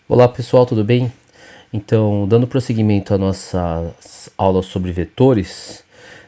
Olá pessoal, tudo bem? Então, dando prosseguimento à nossa aula sobre vetores,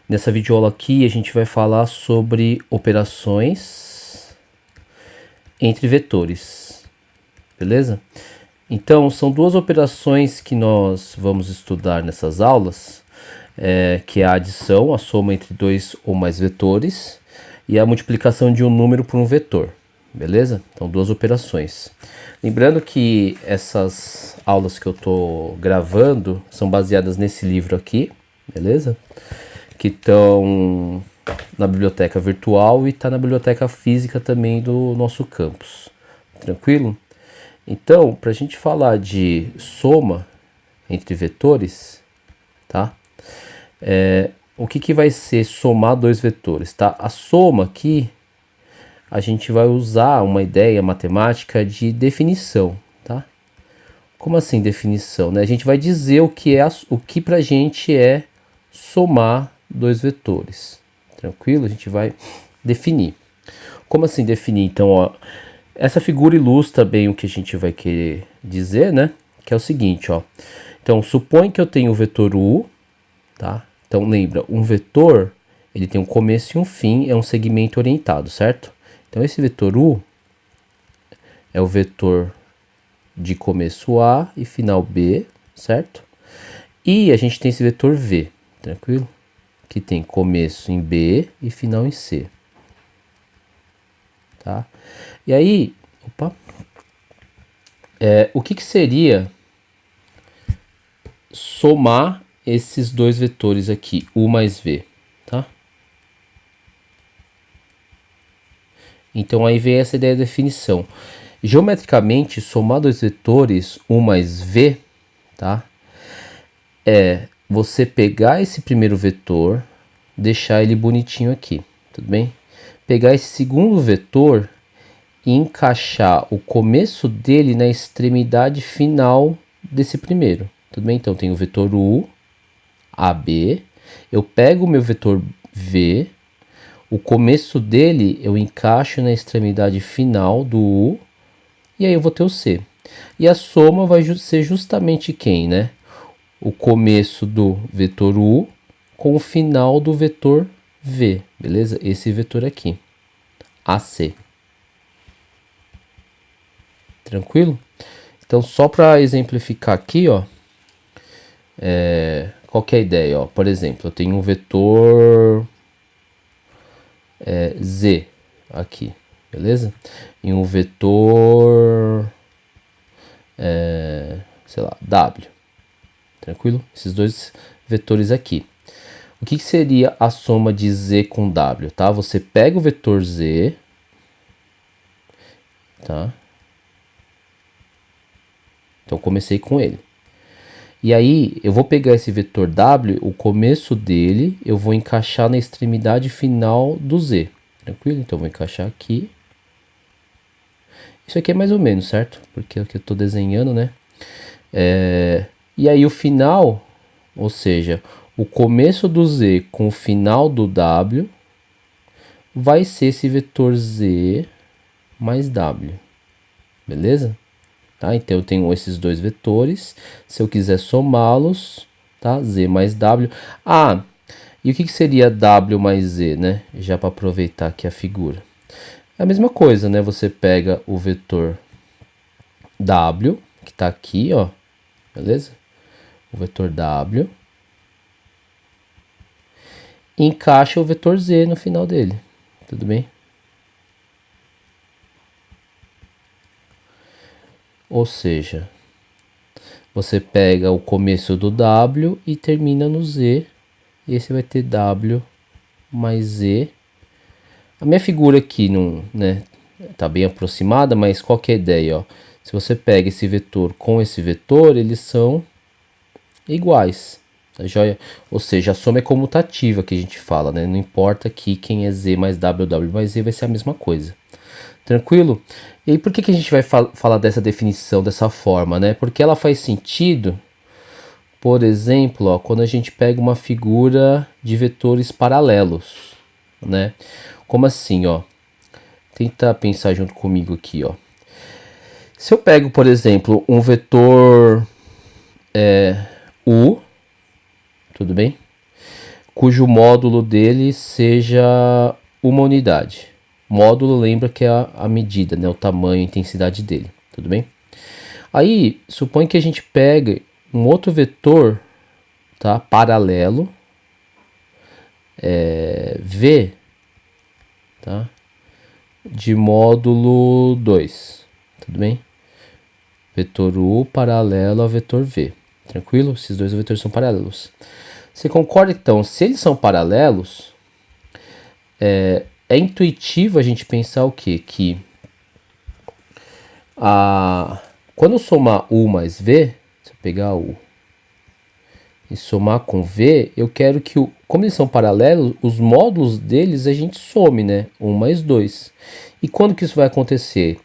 nessa videoaula aqui a gente vai falar sobre operações entre vetores, beleza? Então, são duas operações que nós vamos estudar nessas aulas, que é a adição, a soma entre dois ou mais vetores, e a multiplicação de um número por um vetor, beleza? Então, duas operações. Lembrando que essas aulas que eu estou gravando são baseadas nesse livro aqui, beleza? Que estão na biblioteca virtual e está na biblioteca física também do nosso campus, tranquilo? Então, para a gente falar de soma entre vetores, tá? O que vai ser somar dois vetores, tá? A soma aqui, a gente vai usar uma ideia matemática de definição, tá? Como assim definição, né? A gente vai dizer o que pra gente é somar dois vetores, tranquilo? A gente vai definir. Como assim definir? Então, ó, essa figura ilustra bem o que a gente vai querer dizer, né? Que é o seguinte, ó. Então, supõe que eu tenho o vetor u, tá? Então, lembra, um vetor, ele tem um começo e um fim, é um segmento orientado, certo? Então, esse vetor u é o vetor de começo A e final B, certo? E a gente tem esse vetor v, tranquilo? Que tem começo em B e final em C. Tá? E aí, o que seria somar esses dois vetores aqui, u mais v, tá? Então aí vem essa ideia da definição. Geometricamente, somar dois vetores, u mais v, tá? É você pegar esse primeiro vetor, deixar ele bonitinho aqui, tudo bem? Pegar esse segundo vetor e encaixar o começo dele na extremidade final desse primeiro, tudo bem? Então tem o vetor u, AB, eu pego o meu vetor v, o começo dele eu encaixo na extremidade final do u, e aí eu vou ter o c. E a soma vai ser justamente quem, né? O começo do vetor u com o final do vetor v, beleza? Esse vetor aqui, AC. Tranquilo? Então, só para exemplificar aqui, ó, qual que é a ideia? Ó? Por exemplo, eu tenho um vetor z aqui, beleza? E um vetor, sei lá, w. Tranquilo? Esses dois vetores aqui. O que seria a soma de z com w, tá? Você pega o vetor z, tá? Então, comecei com ele. E aí, eu vou pegar esse vetor w, o começo dele, eu vou encaixar na extremidade final do z. Tranquilo? Então, eu vou encaixar aqui. Isso aqui é mais ou menos, certo? Porque é o que eu estou desenhando, né? E aí, o final, ou seja, o começo do z com o final do w, vai ser esse vetor z mais w. Beleza? Tá? Então, eu tenho esses dois vetores. Se eu quiser somá-los, tá? Z mais W. Ah, e o que seria W mais Z, né? Já para aproveitar aqui a figura. É a mesma coisa, né? Você pega o vetor W, que está aqui, ó. Beleza? O vetor W. E encaixa o vetor Z no final dele. Tudo bem? Ou seja, você pega o começo do W e termina no Z. Esse vai ter W mais Z. A minha figura aqui não, né, tá bem aproximada, mas qual que é a ideia? Ó? Se você pega esse vetor com esse vetor, eles são iguais. Tá joia? Ou seja, a soma é comutativa que a gente fala, né? Não importa aqui quem é Z mais W, W mais Z vai ser a mesma coisa. Tranquilo? E aí, por que a gente vai falar dessa definição dessa forma, né? Porque ela faz sentido, por exemplo, ó, quando a gente pega uma figura de vetores paralelos, né? Como assim, ó? Tenta pensar junto comigo aqui, ó. Se eu pego, por exemplo, um vetor U, tudo bem? Cujo módulo dele seja uma unidade. Módulo lembra que é a medida, né? O tamanho, a intensidade dele, tudo bem? Aí, supõe que a gente pegue um outro vetor, tá? Paralelo, V, tá? De módulo 2, tudo bem? Vetor U paralelo ao vetor V, tranquilo? Esses dois vetores são paralelos. Você concorda, então, se eles são paralelos, é intuitivo a gente pensar o quê? Que quando eu somar U mais V, se eu pegar U e somar com V, eu quero que, como eles são paralelos, os módulos deles a gente some, né? 1 mais 2. E quando que isso vai acontecer?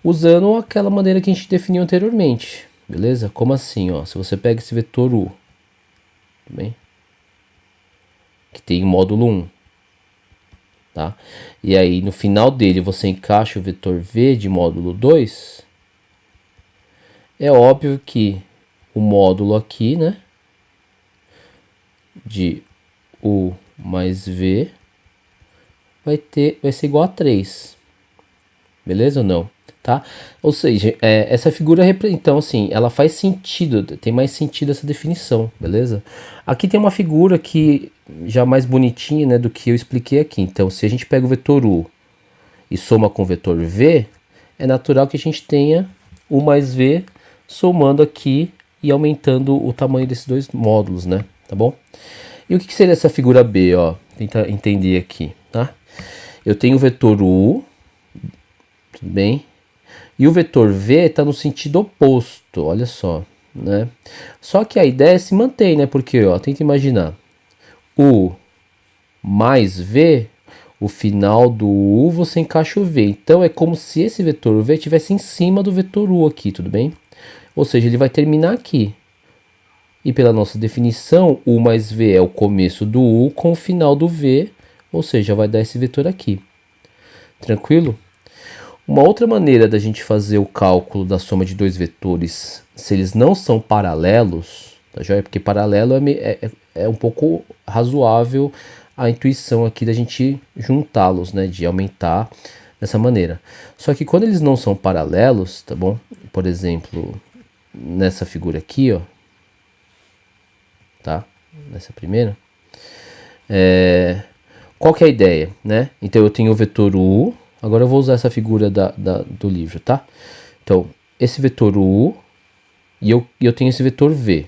Usando aquela maneira que a gente definiu anteriormente, beleza? Como assim, ó? Se você pega esse vetor U, tudo bem? Que tem módulo 1, tá? E aí no final dele você encaixa o vetor V de módulo 2. É óbvio que o módulo aqui, né? De U mais V vai ser igual a 3. Beleza ou não? Tá? Ou seja, essa figura, então, assim, ela faz sentido, tem mais sentido essa definição, beleza? Aqui tem uma figura que já mais bonitinha, né, do que eu expliquei aqui. Então, se a gente pega o vetor U e soma com o vetor V, é natural que a gente tenha U mais V somando aqui e aumentando o tamanho desses dois módulos, né? Tá bom? E o que seria essa figura B, ó? Tenta entender aqui, tá? Eu tenho o vetor U, tudo bem? E o vetor V está no sentido oposto, olha só, né? Só que a ideia se mantém, né? Porque, ó, tenta imaginar. U mais V, o final do U você encaixa o V. Então é como se esse vetor V estivesse em cima do vetor U aqui, tudo bem? Ou seja, ele vai terminar aqui. E pela nossa definição, U mais V é o começo do U com o final do V, ou seja, vai dar esse vetor aqui. Tranquilo? Uma outra maneira da gente fazer o cálculo da soma de dois vetores, se eles não são paralelos, tá joia? Porque paralelo é um pouco razoável a intuição aqui da gente juntá-los, né? De aumentar dessa maneira. Só que quando eles não são paralelos, tá bom? Por exemplo, nessa figura aqui, ó. Tá? Nessa primeira. Qual que é a ideia, né? Então eu tenho o vetor U. Agora eu vou usar essa figura do livro, tá? Então, esse vetor U e eu tenho esse vetor V.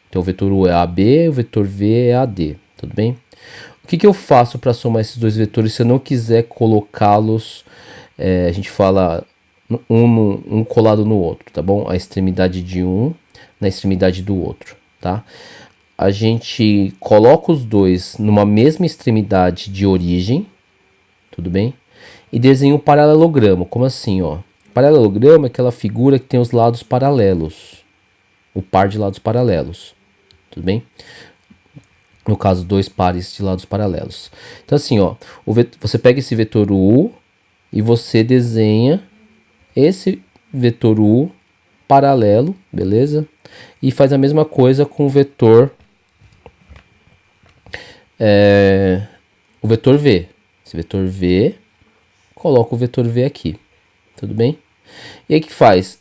Então, o vetor U é AB, o vetor V é AD, tudo bem? O que eu faço para somar esses dois vetores se eu não quiser colocá-los, a gente fala um colado no outro, tá bom? A extremidade de um na extremidade do outro, tá? A gente coloca os dois numa mesma extremidade de origem, tudo bem? E desenha um paralelogramo, como assim, ó? Paralelogramo é aquela figura que tem os lados paralelos, o par de lados paralelos, tudo bem? No caso, dois pares de lados paralelos. Então assim, ó, você pega esse vetor U e você desenha esse vetor U paralelo, beleza? E faz a mesma coisa com o vetor V. Esse vetor V, coloca o vetor V aqui, tudo bem? E aí o que faz?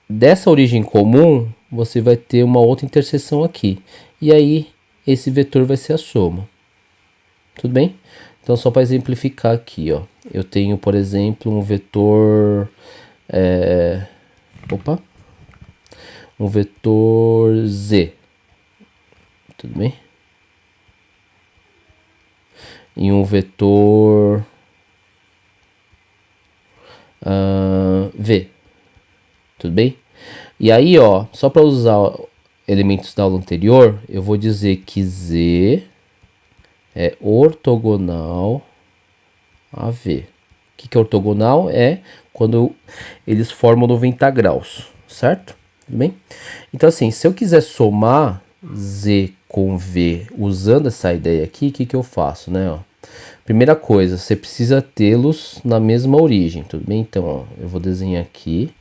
Dessa origem comum, você vai ter uma outra interseção aqui. E aí, esse vetor vai ser a soma. Tudo bem? Então, só para exemplificar aqui, ó. Eu tenho, por exemplo, um vetor... um vetor Z. Tudo bem? E um vetor... V. Tudo bem? E aí, ó, só para usar elementos da aula anterior, eu vou dizer que Z é ortogonal a V. O que é ortogonal? É quando eles formam 90 graus, certo? Tudo bem? Então, assim, se eu quiser somar Z com V usando essa ideia aqui, o que eu faço, né? Ó? Primeira coisa, você precisa tê-los na mesma origem, tudo bem? Então, ó, eu vou desenhar aqui,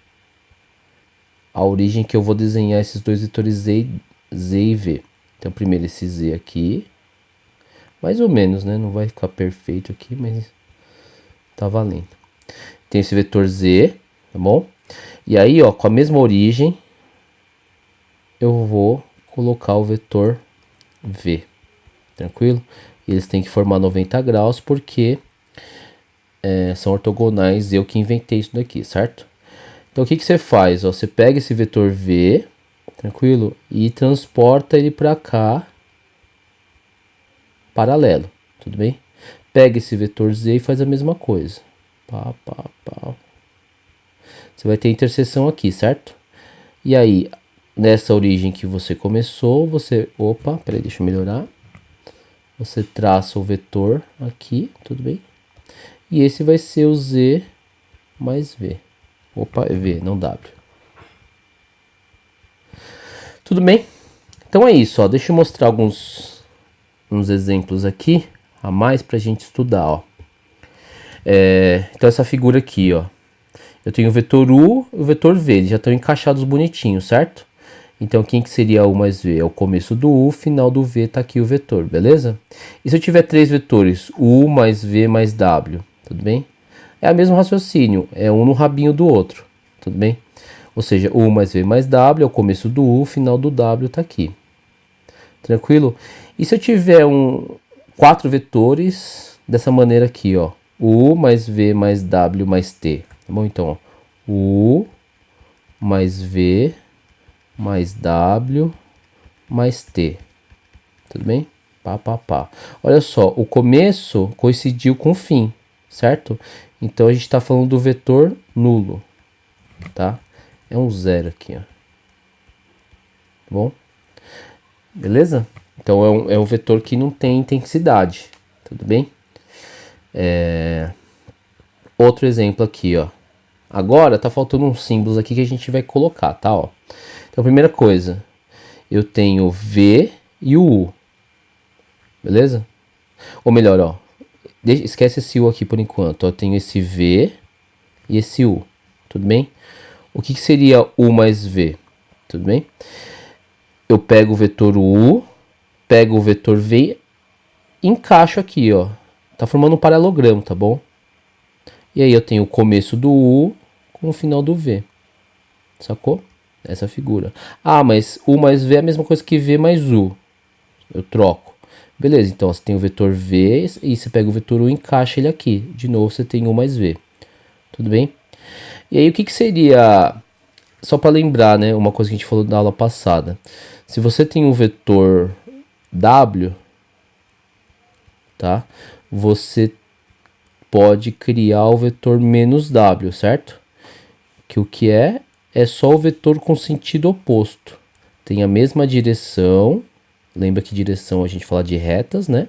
a origem que eu vou desenhar esses dois vetores Z e V. Então, primeiro esse Z aqui. Mais ou menos, né? Não vai ficar perfeito aqui, mas tá valendo. Tem esse vetor Z, tá bom? E aí, ó, com a mesma origem, eu vou colocar o vetor V. Tranquilo? E eles têm que formar 90 graus porque são ortogonais, eu que inventei isso daqui, certo? Então, o que você faz? Ó, você pega esse vetor V, tranquilo? E transporta ele para cá, paralelo, tudo bem? Pega esse vetor Z e faz a mesma coisa. Pá, pá, pá. Você vai ter interseção aqui, certo? E aí, nessa origem que você começou, você... Opa, peraí, deixa eu melhorar. Você traça o vetor aqui, tudo bem? E esse vai ser o Z mais V. Opa, é V, não W. Tudo bem? Então é isso, ó. Deixa eu mostrar uns exemplos aqui a mais pra gente estudar, ó. Então essa figura aqui, ó. Eu tenho o vetor U e o vetor V, eles já estão encaixados bonitinhos, certo? Então quem que seria U mais V? É o começo do U, final do V, tá aqui o vetor, beleza? E se eu tiver três vetores, U mais V mais W, tudo bem? É o mesmo raciocínio, é um no rabinho do outro, tudo bem? Ou seja, U mais V mais W é o começo do U, final do W tá aqui. Tranquilo? E se eu tiver quatro vetores dessa maneira aqui, ó. U mais V mais W mais T. Tá bom? Então, ó, U mais V mais W mais T. Tudo bem? Pá, pá, pá. Olha só, o começo coincidiu com o fim, certo? Então a gente está falando do vetor nulo, tá? É um zero aqui, ó. Tá bom? Beleza? Então é um vetor que não tem intensidade, tudo bem? Outro exemplo aqui, ó. Agora tá faltando uns símbolos aqui que a gente vai colocar, tá? Ó. Então, primeira coisa, eu tenho V e o U, beleza? Ou melhor, ó, esquece esse U aqui por enquanto. Ó, eu tenho esse V e esse U, tudo bem? O que seria U mais V? Tudo bem? Eu pego o vetor U, pego o vetor V e encaixo aqui, ó. Tá formando um paralelogramo, tá bom? E aí eu tenho o começo do U com o final do V. Sacou? Essa figura. Ah, mas U mais V é a mesma coisa que V mais U. Eu troco. Beleza, então você tem o vetor V e você pega o vetor U e encaixa ele aqui. De novo você tem U mais V. Tudo bem? E aí o que seria... Só para lembrar, né? Uma coisa que a gente falou na aula passada. Se você tem um vetor W, tá? Você pode criar o vetor menos W, certo? Que o que é só o vetor com sentido oposto. Tem a mesma direção. Lembra que direção a gente fala de retas, né?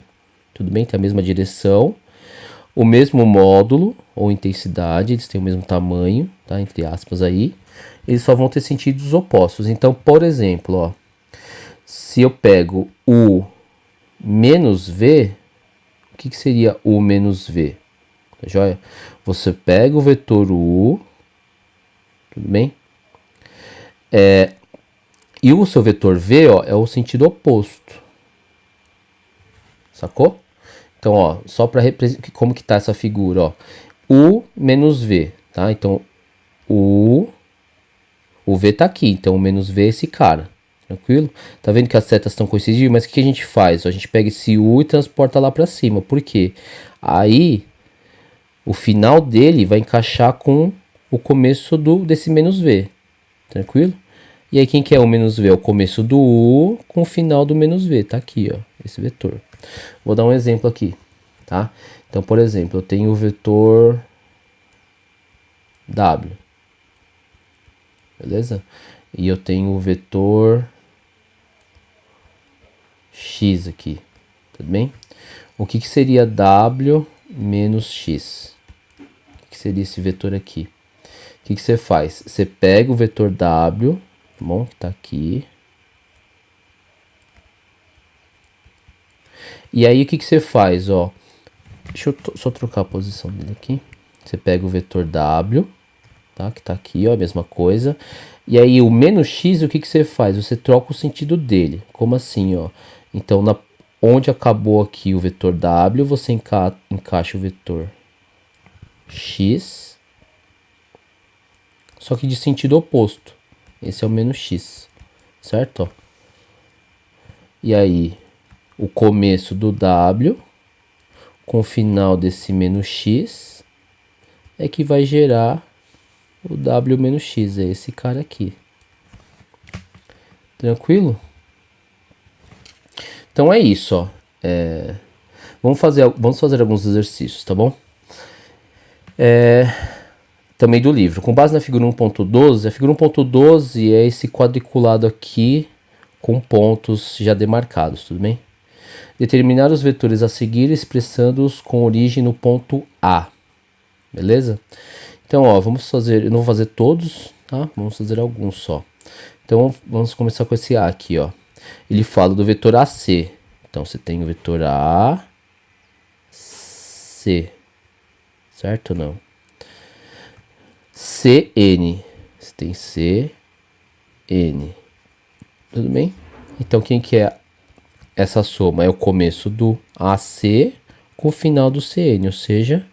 Tudo bem? Tem a mesma direção. O mesmo módulo ou intensidade. Eles têm o mesmo tamanho, tá? Entre aspas aí. Eles só vão ter sentidos opostos. Então, por exemplo, ó. Se eu pego U menos V, o que seria U menos V? Tá joia? Você pega o vetor U, tudo bem? E o seu vetor V, ó, é o sentido oposto. Sacou? Então, ó, só para representar como que tá essa figura, ó. U menos V, tá? Então, o V tá aqui, então o menos V é esse cara. Tranquilo? Tá vendo que as setas estão coincidindo? Mas o que a gente faz? A gente pega esse U e transporta lá para cima. Por quê? Aí, o final dele vai encaixar com o começo desse menos V. Tranquilo? E aí, quem que é o menos V? É o começo do U com o final do menos V. Tá aqui, ó, esse vetor. Vou dar um exemplo aqui, tá? Então, por exemplo, eu tenho o vetor W. Beleza? E eu tenho o vetor X aqui. Tudo bem? O que seria W menos X? O que seria esse vetor aqui? O que você faz? Você pega o vetor W, tá bom? Que tá aqui. E aí, o que você faz, ó? Deixa eu só trocar a posição dele aqui. Você pega o vetor W, tá? Que tá aqui, ó, a mesma coisa. E aí o menos x, o que você faz? Você troca o sentido dele. Como assim, ó? Então, onde acabou aqui o vetor w, você encaixa o vetor x, só que de sentido oposto. Esse é o menos x, certo? Ó. E aí, o começo do w com o final desse menos x é que vai gerar o w menos x, é esse cara aqui. Tranquilo? Então é isso, ó. Vamos fazer alguns exercícios, tá bom? Também do livro. Com base na figura 1.12, a figura 1.12 é esse quadriculado aqui com pontos já demarcados, tudo bem? Determinar os vetores a seguir expressando-os com origem no ponto A, beleza? Então, ó, vamos fazer, eu não vou fazer todos, tá? Vamos fazer alguns só. Então, vamos começar com esse A aqui, ó. Ele fala do vetor AC. Então, você tem o vetor A, C, certo ou não? CN, você tem C, N, tudo bem? Então, quem que é essa soma? É o começo do AC com o final do CN, ou seja,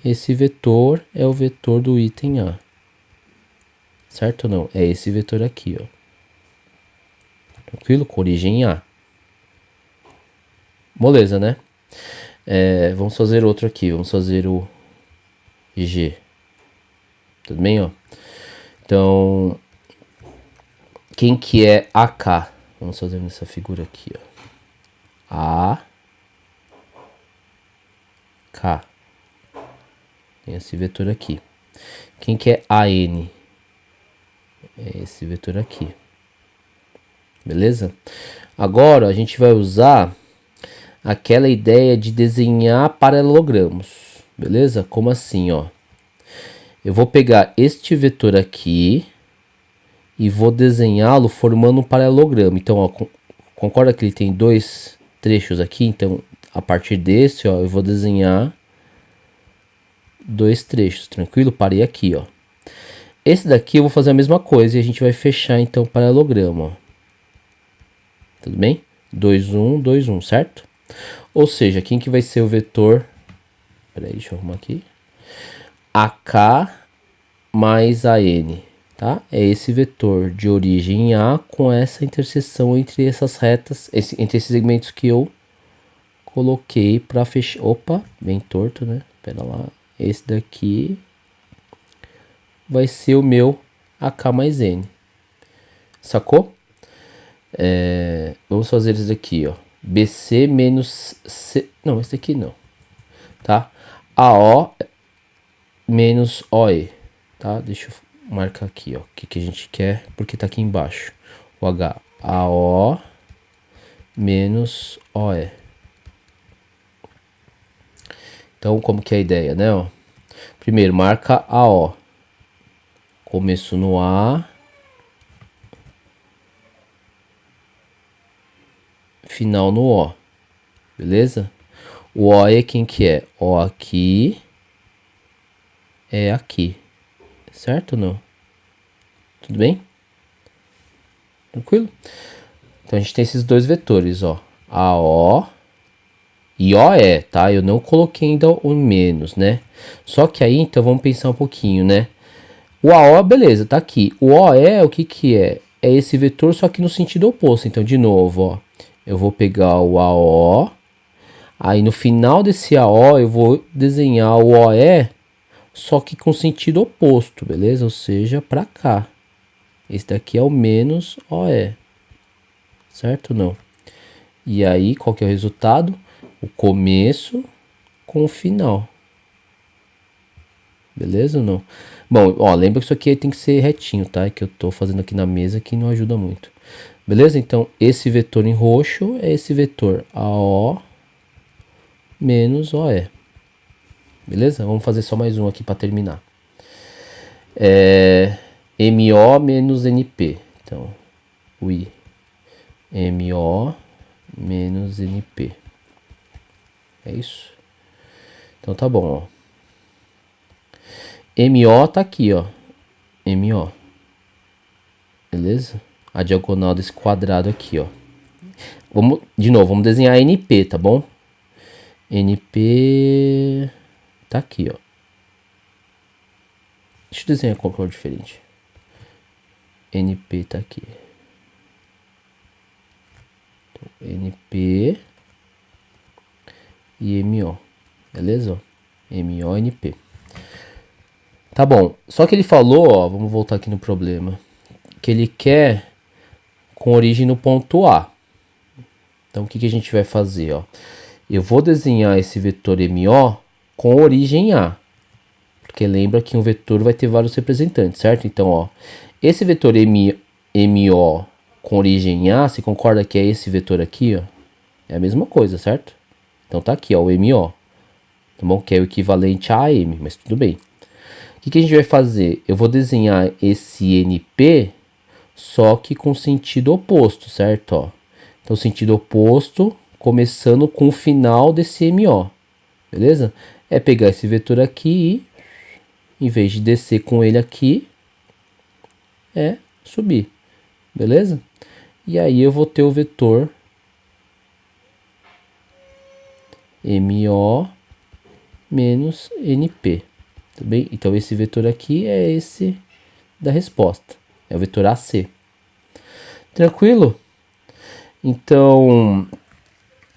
esse vetor é o vetor do item A. Certo ou não? É esse vetor aqui, ó. Tranquilo? Com origem A. Moleza, né? Vamos fazer outro aqui. Vamos fazer o G. Tudo bem, ó? Então, quem que é AK? Vamos fazer nessa figura aqui, ó. A, K. Tem esse vetor aqui. Quem que é AN? É esse vetor aqui. Beleza? Agora a gente vai usar aquela ideia de desenhar paralelogramos. Beleza? Como assim, ó? Eu vou pegar este vetor aqui e vou desenhá-lo formando um paralelogramo. Então, ó, concorda que ele tem dois trechos aqui? Então, a partir desse, ó, eu vou desenhar dois trechos, tranquilo? Parei aqui, ó. Esse daqui eu vou fazer a mesma coisa e a gente vai fechar, então, o paralelogramo, ó. Tudo bem? 2, 1, 2, 1, certo? Ou seja, quem que vai ser o vetor? Peraí, deixa eu arrumar aqui. AK mais AN, tá? É esse vetor de origem A com essa interseção entre essas retas, entre esses segmentos que eu coloquei para fechar. Opa, bem torto, né? Pera lá. Esse daqui vai ser o meu AK mais N. Sacou? Vamos fazer isso aqui, ó. BC menos C. Não, esse aqui não. Tá? AO menos OE. Tá? Deixa eu marcar aqui, ó. O que a gente quer, porque tá aqui embaixo. O H. AO menos OE. Então, como que é a ideia, né? Ó? Primeiro, marca AO. Começo no A. Final no O. Beleza? O O é quem que é? O aqui é aqui. Certo ou não? Tudo bem? Tranquilo? Então, a gente tem esses dois vetores, ó. AO e OE, tá? Eu não coloquei ainda o menos, né? Só que aí, então, vamos pensar um pouquinho, né? O AO, beleza, tá aqui. O OE, o que que é? É esse vetor, só que no sentido oposto. Então, de novo, ó. Eu vou pegar o AO. Aí, no final desse AO, eu vou desenhar o OE, só que com sentido oposto, beleza? Ou seja, para cá. Esse daqui é o menos OE. Certo ou não? E aí, qual que é o resultado? O começo com o final. Beleza ou não? Bom, ó, lembra que isso aqui tem que ser retinho, tá? É que eu tô fazendo aqui na mesa que não ajuda muito. Beleza? Então, esse vetor em roxo é esse vetor AO menos OE. Beleza? Vamos fazer só mais um aqui para terminar. MO menos NP. Então, UI. MO menos NP. É isso? Então tá bom, ó. MO tá aqui, ó. MO. beleza? A diagonal desse quadrado aqui, ó. De novo, vamos desenhar NP, tá bom? NP tá aqui, ó. Deixa eu desenhar com cor diferente. NP tá aqui. Então, NP e MO, beleza? MO, NP. Tá bom, só que ele falou, ó, vamos voltar aqui no problema, que ele quer com origem no ponto A. Então o que a gente vai fazer, ó? Eu vou desenhar esse vetor MO com origem A. Porque lembra que um vetor vai ter vários representantes, certo? Então, ó, esse vetor MO com origem A, você concorda que é esse vetor aqui, ó? É a mesma coisa, certo? Então tá aqui, ó, o MO. Tá bom? Que é o equivalente a AM, mas tudo bem. O que a gente vai fazer? Eu vou desenhar esse NP, só que com sentido oposto, certo? Ó. Então, sentido oposto, começando com o final desse MO, beleza? É pegar esse vetor aqui e, em vez de descer com ele aqui, é subir, beleza? E aí eu vou ter o vetor MO menos NP. Tudo bem? Então esse vetor aqui é esse da resposta. É o vetor AC. Tranquilo? Então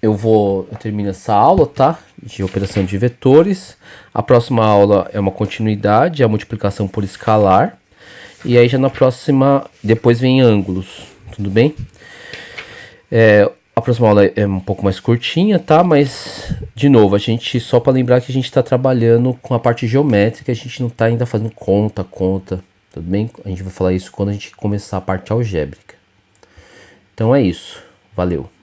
eu termino essa aula, tá? De operação de vetores. A próxima aula é uma continuidade, a multiplicação por escalar. E aí já na próxima, depois vem ângulos. Tudo bem? A próxima aula é um pouco mais curtinha, tá? Mas, de novo, só para lembrar que a gente está trabalhando com a parte geométrica, a gente não está ainda fazendo conta, tudo bem? A gente vai falar isso quando a gente começar a parte algébrica. Então é isso. Valeu!